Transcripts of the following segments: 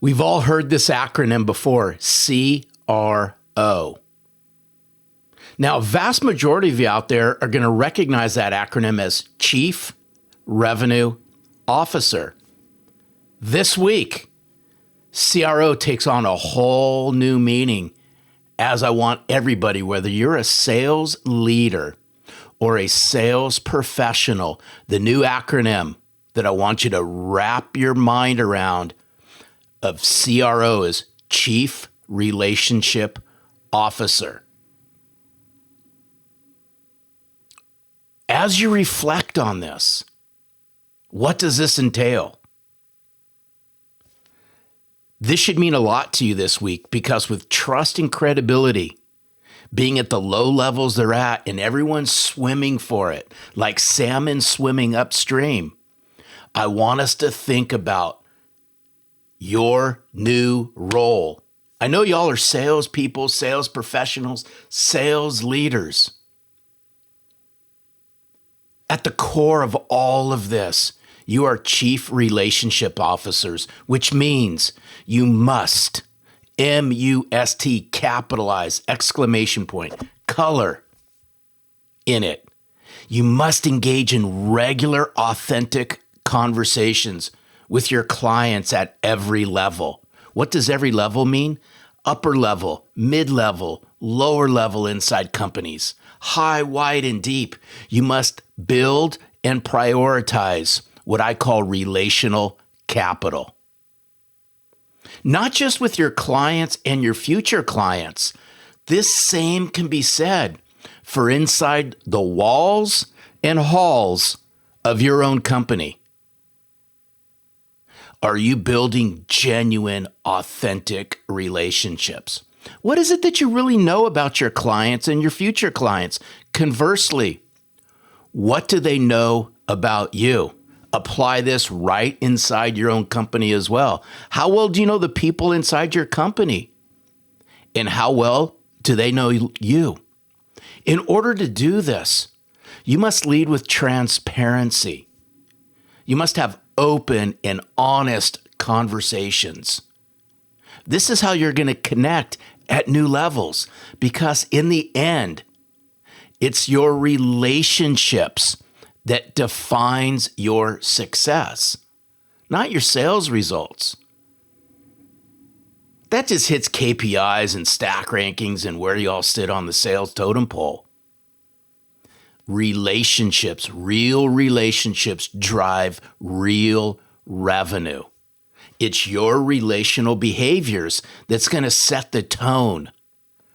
We've all heard this acronym before, CRO. Now, a vast majority of you out there are going to recognize that acronym as Chief Revenue Officer. This week, CRO takes on a whole new meaning, as I want everybody, whether you're a sales leader or a sales professional, the new acronym that I want you to wrap your mind around of CRO is Chief Relationship Officer. As you reflect on this, what does this entail? This should mean a lot to you this week because with trust and credibility being at the low levels they're at and everyone's swimming for it, like salmon swimming upstream, I want us to think about your new role. I know y'all are salespeople, sales professionals, sales leaders. At the core of all of this, you are chief relationship officers, which means you must, M-U-S-T, capitalize, exclamation point, color in it. You must engage in regular, authentic conversations with your clients at every level. What does every level mean? Upper level, mid-level, lower level inside companies, high, wide, and deep. You must build and prioritize what I call relational capital. Not just with your clients and your future clients. This same can be said for inside the walls and halls of your own company. Are you building genuine, authentic relationships? What is it that you really know about your clients and your future clients? Conversely, what do they know about you? Apply this right inside your own company as well. How well do you know the people inside your company? And how well do they know you? In order to do this, you must lead with transparency. You must have open and honest conversations. This is how you're going to connect at new levels because in the end, it's your relationships that defines your success, not your sales results. That just hits KPIs and stack rankings and where y'all sit on the sales totem pole. Relationships, real relationships drive real revenue. It's your relational behaviors that's going to set the tone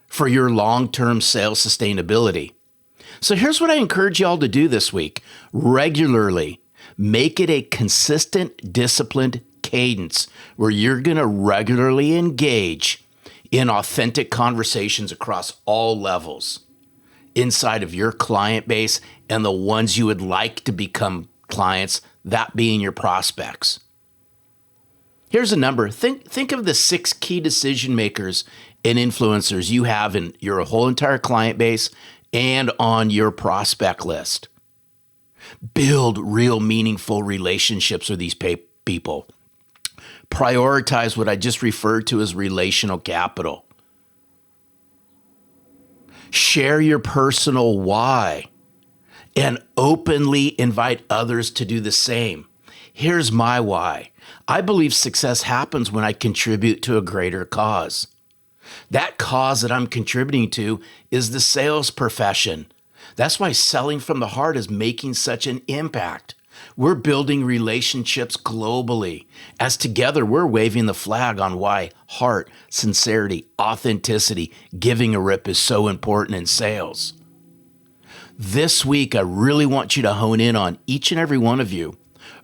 for your long-term sales sustainability. So here's what I encourage y'all to do this week. Regularly, make it a consistent, disciplined cadence where you're going to regularly engage in authentic conversations across all levels inside of your client base and the ones you would like to become clients, that being your prospects. Here's a number. Think of the 6 key decision makers and influencers you have in your whole entire client base and on your prospect list. Build real meaningful relationships with these people. Prioritize what I just referred to as relational capital. Share your personal why and openly invite others to do the same. Here's my why. I believe success happens when I contribute to a greater cause. That cause that I'm contributing to is the sales profession. That's why selling from the heart is making such an impact. We're building relationships globally, as together we're waving the flag on why heart, sincerity, authenticity, giving a rip is so important in sales. This week, I really want you to hone in on each and every one of you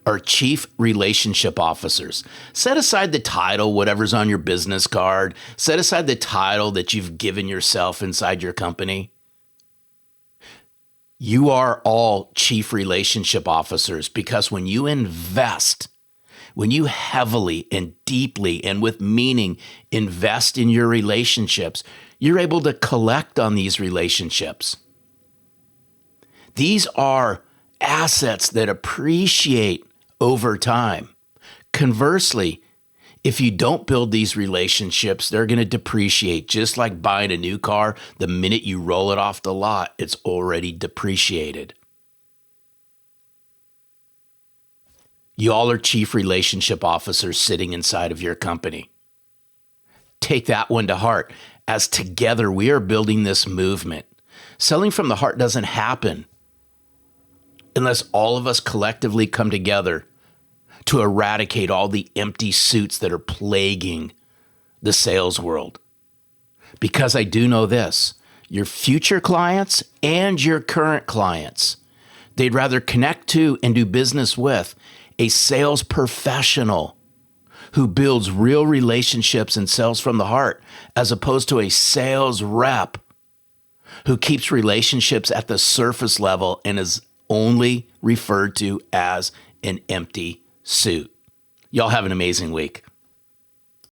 are chief relationship officers. Set aside the title, whatever's on your business card. Set aside the title that you've given yourself inside your company. You are all chief relationship officers because when you invest, when you heavily and deeply and with meaning invest in your relationships, you're able to collect on these relationships. These are assets that appreciate over time. Conversely, If you don't build these relationships, they're going to depreciate. Just like buying a new car, the minute you roll it off the lot, it's already depreciated. You all are chief relationship officers sitting inside of your company. Take that one to heart, as together we are building this movement. Selling from the heart doesn't happen unless all of us collectively come together to eradicate all the empty suits that are plaguing the sales world. Because I do know this, your future clients and your current clients, they'd rather connect to and do business with a sales professional who builds real relationships and sells from the heart, as opposed to a sales rep who keeps relationships at the surface level and is only referred to as an empty suit. Y'all have an amazing week.